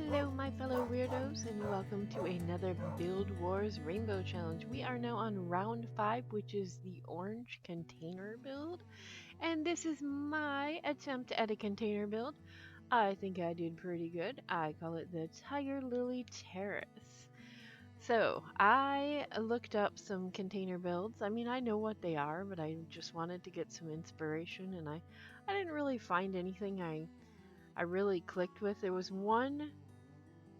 Hello, my fellow weirdos, and welcome to another Build Wars Rainbow Challenge. We are now on round 5, which is the orange container build, and this is my attempt at a container build. I think I did pretty good. I call it the Tiger Lily Terrace. So, I looked up some container builds. I mean, I know what they are, but I just wanted to get some inspiration, and I didn't really find anything I really clicked with. There was one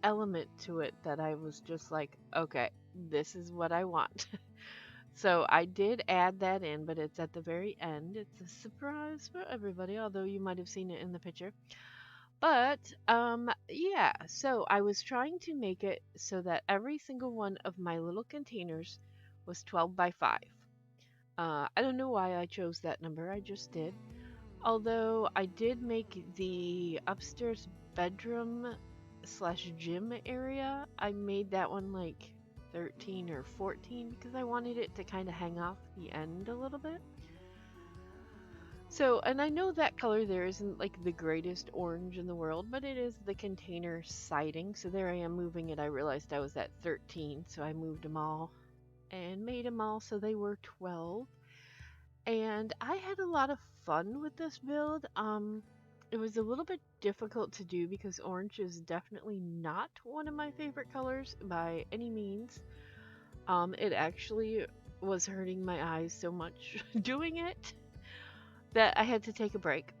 element to it that I was just like, okay, this is what I want. So I did add that in, but it's at the very end. It's a surprise for everybody, although you might have seen it in the picture. But yeah, so I was trying to make it so that every single one of my little containers was 12 by 5. I don't know why I chose that number, I just did. Although I did make the upstairs bedroom slash gym area, I made that one like 13 or 14 because I wanted it to kind of hang off the end a little bit. So, and I know that color there isn't like the greatest orange in the world, but it is the container siding. So there I am moving it. I realized I was at 13, so I moved them all and made them all so they were 12. And I had a lot of fun with this build. It was a little bit difficult to do because orange is definitely not one of my favorite colors by any means. It actually was hurting my eyes so much doing it that I had to take a break.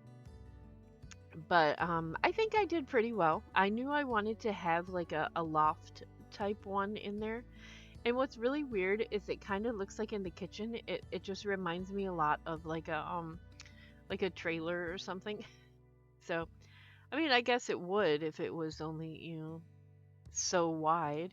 But I think I did pretty well. I knew I wanted to have like a loft type one in there. And what's really weird is it kind of looks like in the kitchen. It just reminds me a lot of like a trailer or something. So, I mean, I guess it would if it was only, so wide.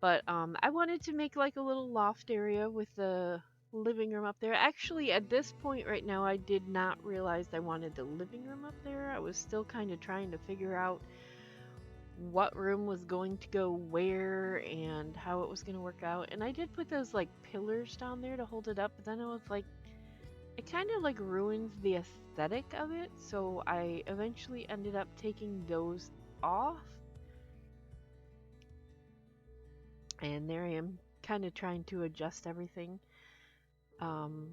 But I wanted to make like a little loft area with the living room up there. Actually, at this point right now, I did not realize I wanted the living room up there. I was still kind of trying to figure out what room was going to go where and how it was going to work out. And I did put those like pillars down there to hold it up, but then I was like, it kind of like ruins the aesthetic of it. So I eventually ended up taking those off. And there I am kind of trying to adjust everything. Um,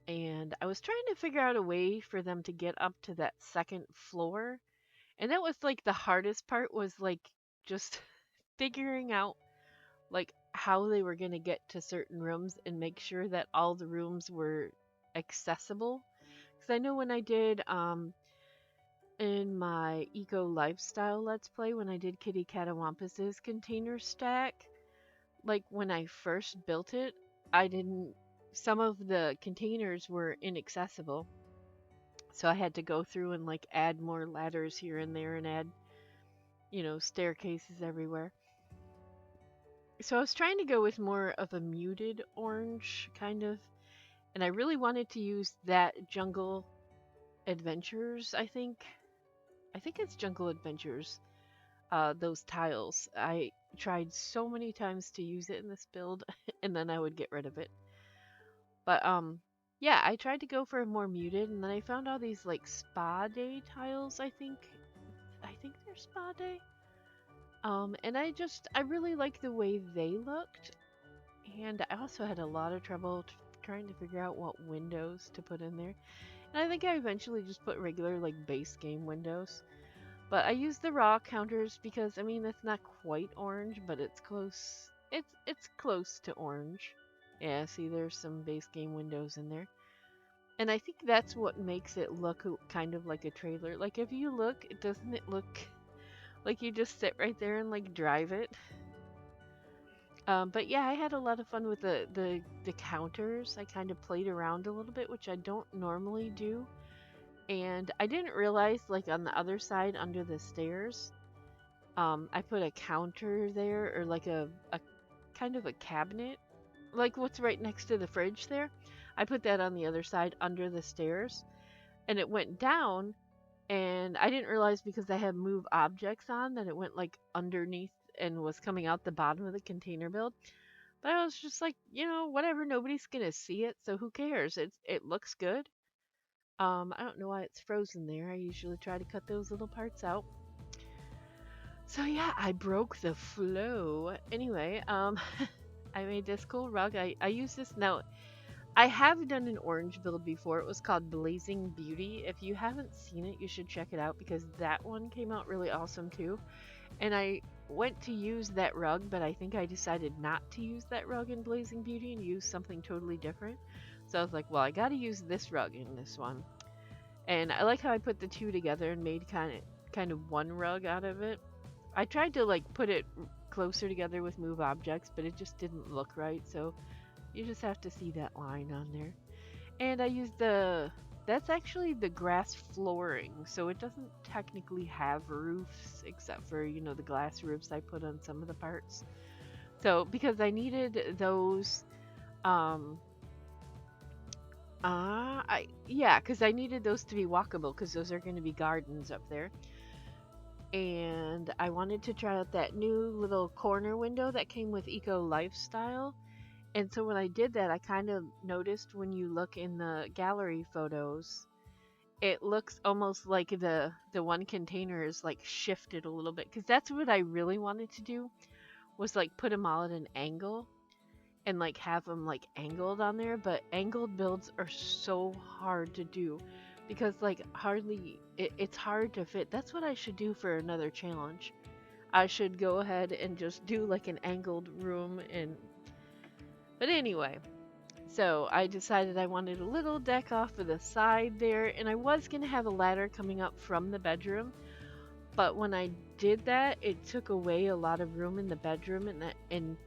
and I was trying to figure out a way for them to get up to that second floor. And that was like the hardest part was like just figuring out like how they were going to get to certain rooms and make sure that all the rooms were accessible. Because I know when I did in my eco lifestyle let's play, when I did Kitty Catawampus's container stack, like when I first built it, I didn't, some of the containers were inaccessible. So I had to go through and like add more ladders here and there and add, staircases everywhere. So I was trying to go with more of a muted orange kind of, and I really wanted to use that Jungle Adventures, I think. I think it's Jungle Adventures, those tiles. I tried so many times to use it in this build, and then I would get rid of it. But, yeah, I tried to go for a more muted, and then I found all these, like, Spa Day tiles, I think. I think they're Spa Day. And I really like the way they looked. And I also had a lot of trouble trying to figure out what windows to put in there. And I think I eventually just put regular, like, base game windows. But I used the raw counters because, I mean, it's not quite orange, but it's close. It's close to orange. Yeah, see, there's some base game windows in there. And I think that's what makes it look kind of like a trailer. Like, if you look, doesn't it look like you just sit right there and, like, drive it? But yeah, I had a lot of fun with the counters. I kind of played around a little bit, which I don't normally do. And I didn't realize, like, on the other side under the stairs, I put a counter there, or like a kind of a cabinet, like what's right next to the fridge there. I put that on the other side under the stairs, and it went down, and I didn't realize because I had move objects on that it went like underneath and was coming out the bottom of the container build. But I was just like, whatever, nobody's gonna see it, so who cares? It looks good. I don't know why it's frozen there. I usually try to cut those little parts out. So yeah, I broke the flow. Anyway, I made this cool rug. I use this now. I have done an orange build before. It was called Blazing Beauty. If you haven't seen it, you should check it out because that one came out really awesome too. And I went to use that rug, but I think I decided not to use that rug in Blazing Beauty and use something totally different. So I was like, well, I got to use this rug in this one. And I like how I put the two together and made kind of one rug out of it. I tried to like put it closer together with move objects, but it just didn't look right. So you just have to see that line on there. And I used that's actually the grass flooring, so it doesn't technically have roofs except for, the glass roofs I put on some of the parts. So because I needed those, um, because I needed those to be walkable because those are going to be gardens up there. And I wanted to try out that new little corner window that came with Eco Lifestyle. And so when I did that, I kind of noticed when you look in the gallery photos, it looks almost like the one container is like shifted a little bit because that's what I really wanted to do was like put them all at an angle and like have them like angled on there, but angled builds are so hard to do because like it's hard to fit. That's what I should do for another challenge. I should go ahead and just do like an angled room and but anyway, so I decided I wanted a little deck off of the side there, and I was going to have a ladder coming up from the bedroom, but when I did that, it took away a lot of room in the bedroom, and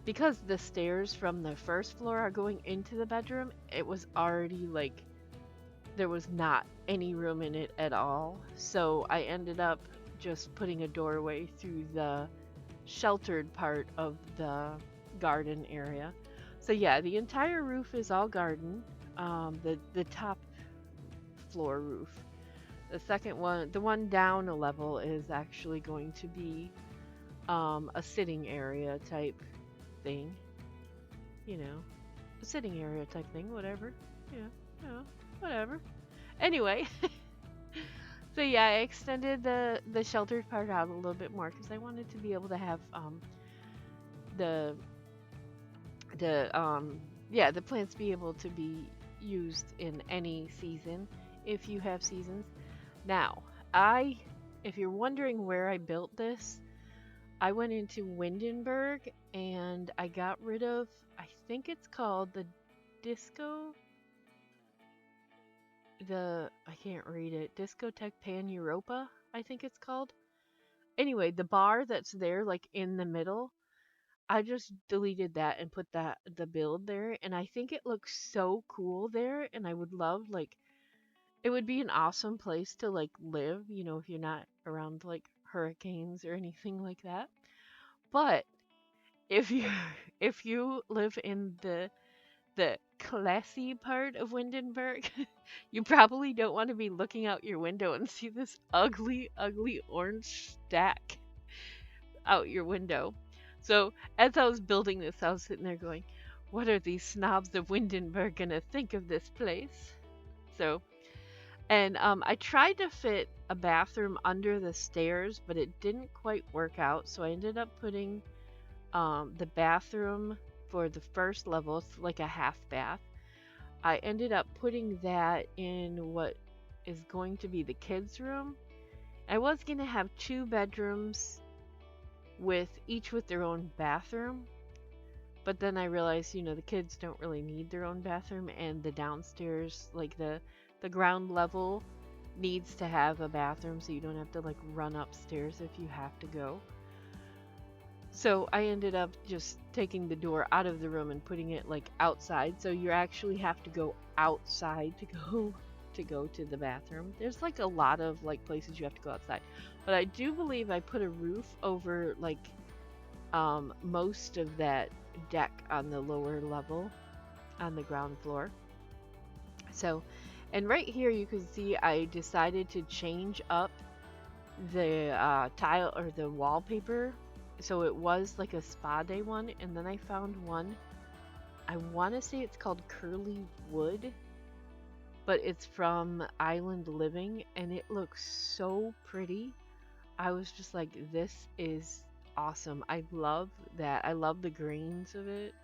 because the stairs from the first floor are going into the bedroom, it was already like there was not any room in it at all. So I ended up just putting a doorway through the sheltered part of the garden area. So yeah, the entire roof is all garden. The top floor roof. The second one, the one down a level, is actually going to be a sitting area type thing. You know, a sitting area type thing, whatever. Yeah, whatever. Anyway, so yeah, I extended the sheltered part out a little bit more because I wanted to be able to have the the yeah, the plants be able to be used in any season if you have seasons. Now, I if you're wondering where I built this, I went into Windenburg and I got rid of, I think it's called the Disco I can't read it. Discotheque Pan Europa, I think it's called. Anyway, the bar that's there like in the middle, I just deleted that and put the build there, and I think it looks so cool there, and I would love like it would be an awesome place to like live, if you're not around like hurricanes or anything like that. But if you if you live in the classy part of Windenburg, you probably don't want to be looking out your window and see this ugly, ugly orange stack out your window. So as I was building this, I was sitting there going, what are these snobs of Windenburg gonna think of this place? So, and I tried to fit a bathroom under the stairs, but it didn't quite work out. So I ended up putting the bathroom for the first level, it's like a half bath. I ended up putting that in what is going to be the kids' room. I was going to have two bedrooms with each with their own bathroom, but then I realized, the kids don't really need their own bathroom, and the downstairs, like the ground level, needs to have a bathroom, so you don't have to like run upstairs if you have to go. So I ended up just taking the door out of the room and putting it like outside. So you actually have to go outside to go to the bathroom. There's like a lot of like places you have to go outside. But I do believe I put a roof over like most of that deck on the lower level on the ground floor. So, and right here you can see I decided to change up the tile or the wallpaper. So it was like a spa day one, and then I found one. I want to say it's called Curly Wood, but it's from Island Living, and it looks so pretty. I was just like, this is awesome. I love that. I love the grains of it.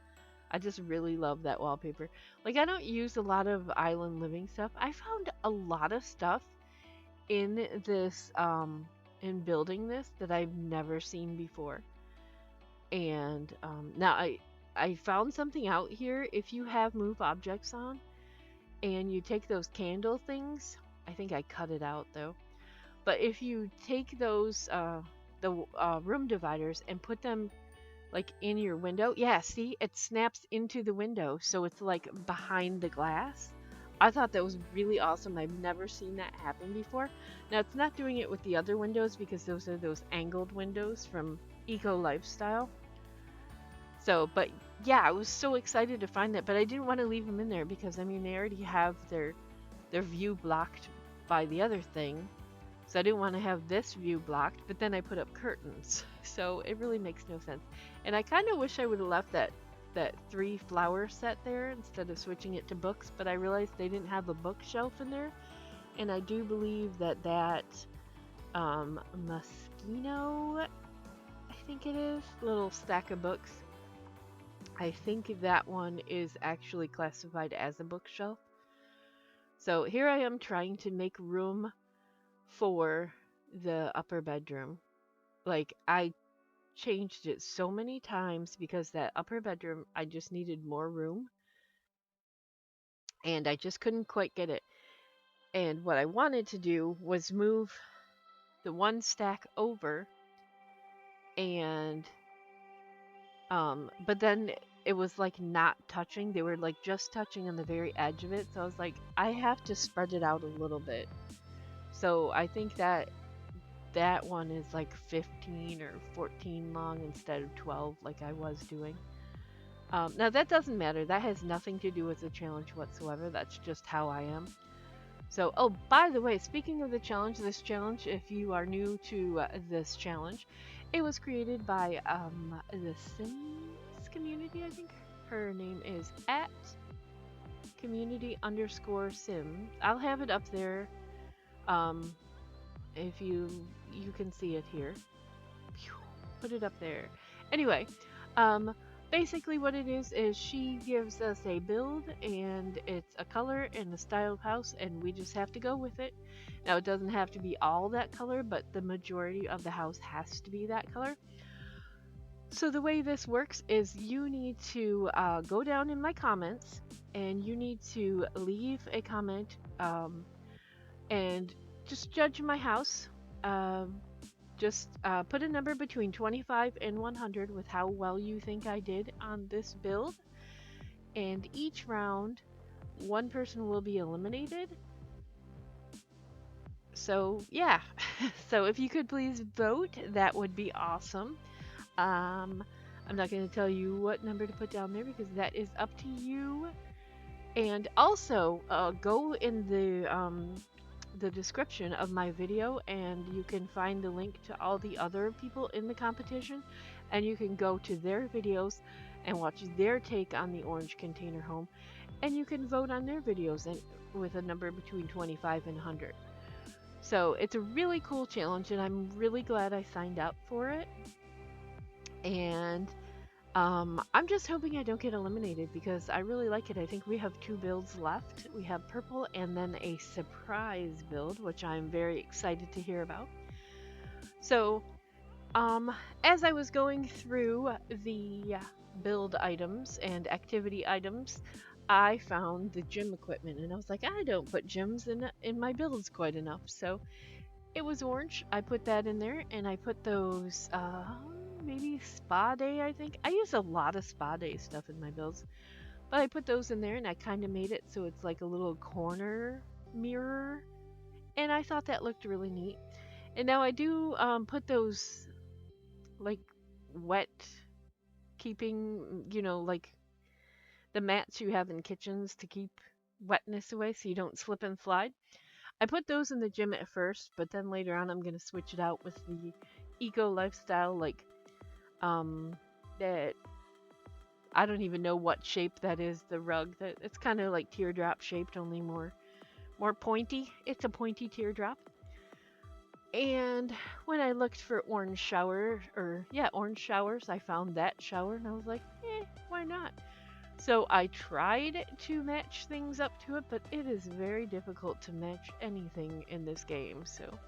I just really love that wallpaper. Like, I don't use a lot of island living stuff. I found a lot of stuff in this, in building this that I've never seen before. And now I found something out here. If you have move objects on and you take those candle things, I think I cut it out though. But if you take those the room dividers and put them like in your window, yeah, see, it snaps into the window, so it's like behind the glass. I thought that was really awesome. I've never seen that happen before. Now it's not doing it with the other windows because those are those angled windows from Eco Lifestyle. So, but yeah, I was so excited to find that, but I didn't want to leave them in there because I mean they already have their view blocked by the other thing. So I didn't want to have this view blocked, but then I put up curtains. So it really makes no sense. And I kind of wish I would have left that 3 flower set there instead of switching it to books, but I realized they didn't have a bookshelf in there. And I do believe that Moschino, I think it is, little stack of books. I think that one is actually classified as a bookshelf. So here I am trying to make room for the upper bedroom. Like, I changed it so many times because that upper bedroom, I just needed more room and I just couldn't quite get it. And what I wanted to do was move the one stack over and but then it was like not touching. They were like just touching on the very edge of it. So I was like, I have to spread it out a little bit. So I think that one is like 15 or 14 long instead of 12 like I was doing. Now that doesn't matter. That has nothing to do with the challenge whatsoever. That's just how I am. So, oh, by the way, speaking of the challenge, this challenge, if you are new to this challenge, it was created by the Sims community, I think. Her name is at community_Sims. I'll have it up there. If you can see it here. Put it up there. Anyway, basically what it is she gives us a build and it's a color and a style of house and we just have to go with it. Now it doesn't have to be all that color, but the majority of the house has to be that color. So the way this works is you need to go down in my comments and you need to leave a comment and just judge my house. Just put a number between 25 and 100 with how well you think I did on this build. And each round, one person will be eliminated. So, yeah. So if you could please vote, that would be awesome. I'm not going to tell you what number to put down there because that is up to you. And also, go in the description of my video and you can find the link to all the other people in the competition and you can go to their videos and watch their take on the orange container home and you can vote on their videos and with a number between 25 and 100. So it's a really cool challenge and I'm really glad I signed up for it. And I'm just hoping I don't get eliminated because I really like it. I think we have 2 builds left. We have purple and then a surprise build, which I'm very excited to hear about. So, as I was going through the build items and activity items, I found the gym equipment and I was like, I don't put gyms in my builds quite enough. So it was orange. I put that in there and I put those maybe spa day, I think. I use a lot of spa day stuff in my builds. But I put those in there and I kind of made it so it's like a little corner mirror. And I thought that looked really neat. And now I do put those like wet keeping, like the mats you have in kitchens to keep wetness away so you don't slip and slide. I put those in the gym at first, but then later on I'm going to switch it out with the eco lifestyle, like that I don't even know what shape that is, the rug. That it's kind of like teardrop shaped, only more pointy. It's a pointy teardrop. And when I looked for orange shower, or yeah, orange showers, I found that shower and I was like, why not? So I tried to match things up to it, but it is very difficult to match anything in this game. So,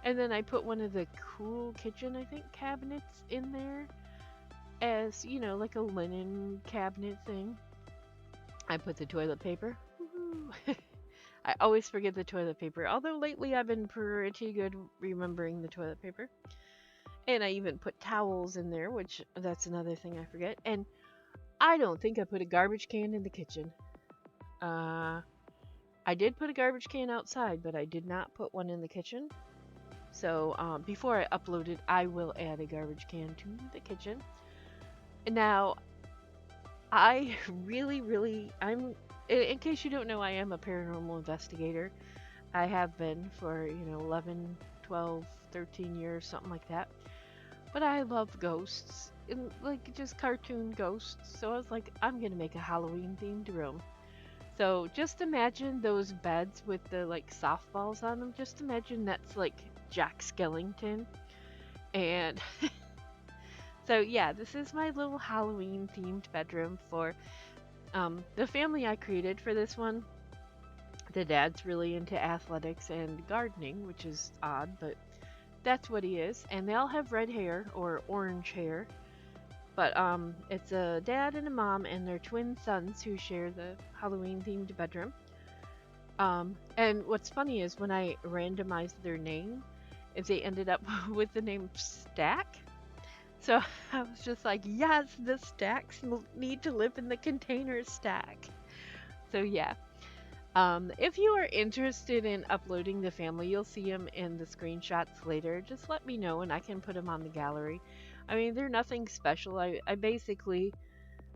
and then I put one of the cool kitchen, I think, cabinets in there as, like a linen cabinet thing. I put the toilet paper. Woohoo! I always forget the toilet paper, although lately I've been pretty good remembering the toilet paper. And I even put towels in there, which that's another thing I forget. And I don't think I put a garbage can in the kitchen. Uh, I did put a garbage can outside, but I did not put one in the kitchen. So before I upload it, I will add a garbage can to the kitchen. And now, I really, really, in case you don't know, I am a paranormal investigator. I have been for, 11, 12, 13 years, something like that. But I love ghosts, and like just cartoon ghosts. So I was like, I'm gonna make a Halloween themed room. So just imagine those beds with the like softballs on them. Just imagine that's like Jack Skellington. And so yeah, this is my little Halloween themed bedroom for the family I created for this one. The dad's really into athletics and gardening, which is odd, but that's what he is. And they all have red hair or orange hair. But it's a dad and a mom and their twin sons who share the Halloween themed bedroom. And what's funny is when I randomized their name, if they ended up with the name Stack. So I was just like, yes, the stacks need to live in the container stack. So yeah. If you are interested in uploading the family, you'll see them in the screenshots later. Just let me know and I can put them on the gallery. I mean, they're nothing special. I basically,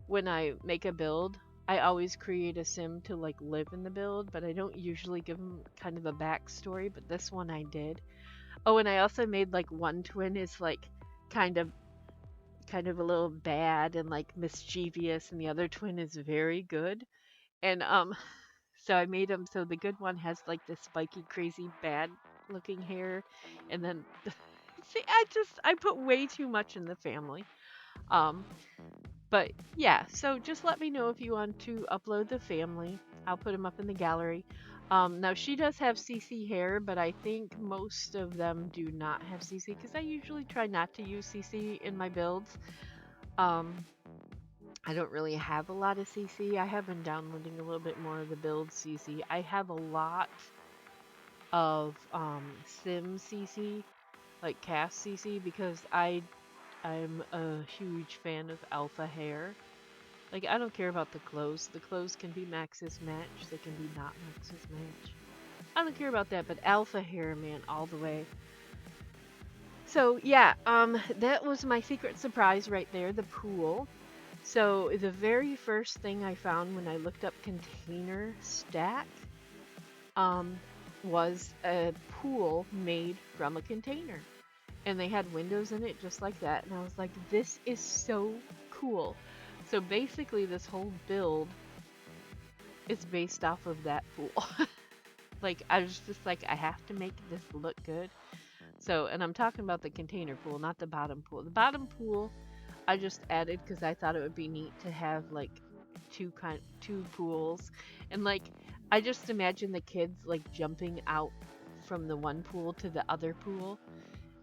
when I make a build, I always create a sim to like live in the build, but I don't usually give them kind of a backstory, but this one I did. Oh, and I also made like one twin is like kind of a little bad and like mischievous and the other twin is very good. And so I made them so the good one has like this spiky crazy bad looking hair and then see I put way too much in the family. Um but yeah, so just let me know if you want to upload the family. I'll put them up in the gallery. Now she does have CC hair, but I think most of them do not have CC because I usually try not to use CC in my builds. Um, I don't really have a lot of CC. I have been downloading a little bit more of the build CC. I have a lot of Sim CC, like cast CC, because I'm a huge fan of alpha hair. Like, I don't care about the clothes. The clothes can be Max's match. They can be not Max's match. I don't care about that, but alpha hair, man, all the way. So, yeah, that was my secret surprise right there, the pool. So, the very first thing I found when I looked up container stack, um, was a pool made from a container. And they had windows in it just like that. And I was like, this is so cool. So basically, this whole build is based off of that pool. Like, I was just like, I have to make this look good. So, and I'm talking about the container pool, not the bottom pool. The bottom pool, I just added because I thought it would be neat to have like two pools, and like I just imagine the kids like jumping out from the one pool to the other pool,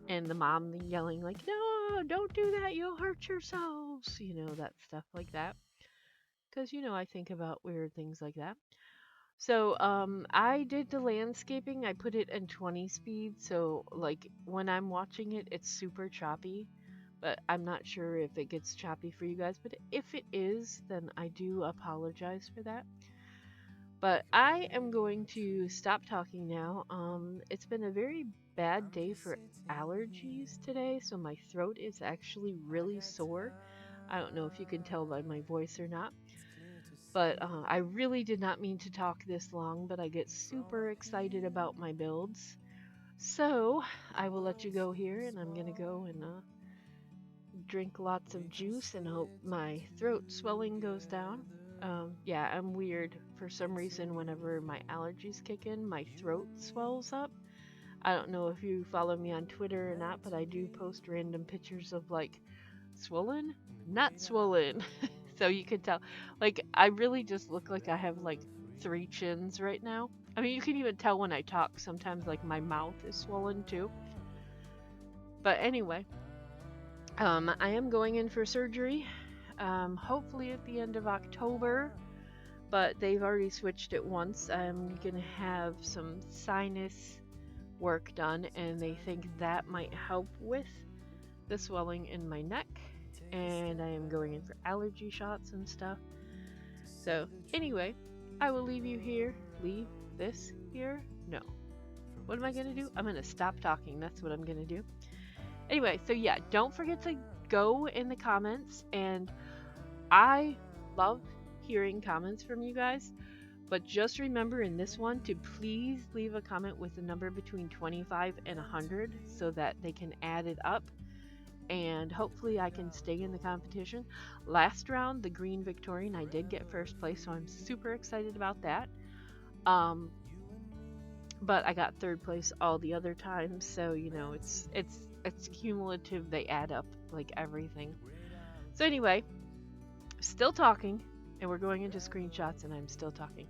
and the mom yelling like, "No, don't do that! You'll hurt yourselves!" That stuff like that. Because I think about weird things like that. So I did the landscaping. I put it in 20 speed, so like when I'm watching it, it's super choppy. But I'm not sure if it gets choppy for you guys. But if it is, then I do apologize for that. But I am going to stop talking now. It's been a very bad day for allergies today, so my throat is actually really sore. I don't know if you can tell by my voice or not. But I really did not mean to talk this long, but I get super excited about my builds. So I will let you go here, and I'm going to go and drink lots of juice and hope my throat swelling goes down. Yeah, I'm weird. For some reason, whenever my allergies kick in, my throat swells up. I don't know if you follow me on Twitter or not, but I do post random pictures of like swollen, not swollen. So you can tell, like, I really just look like I have like 3 chins right now. I mean, you can even tell when I talk. Sometimes, like, my mouth is swollen too. But anyway, I am going in for surgery, hopefully at the end of October. But they've already switched it once. I'm gonna have some sinus work done, and they think that might help with the swelling in my neck. And I am going in for allergy shots and stuff. So, anyway, I will leave you here. Leave this here? No. What am I going to do? I'm going to stop talking. That's what I'm going to do. Anyway, so yeah, don't forget to go in the comments. And I love hearing comments from you guys. But just remember in this one to please leave a comment with a number between 25 and 100 so that they can add it up. And hopefully I can stay in the competition. Last round, the Green Victorian, I did get first place, so I'm super excited about that. But I got third place all the other times, so you know it's cumulative. They add up like everything. So anyway, still talking, and we're going into screenshots, and I'm still talking.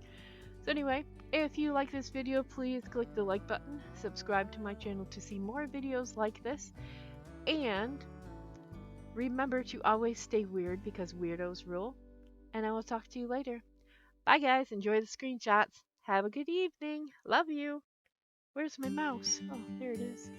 So anyway, if you like this video, please click the like button, subscribe to my channel to see more videos like this, and remember to always stay weird because weirdos rule. And I will talk to you later. Bye guys, enjoy the screenshots. Have a good evening. Love you. Where's my mouse? Oh, there it is.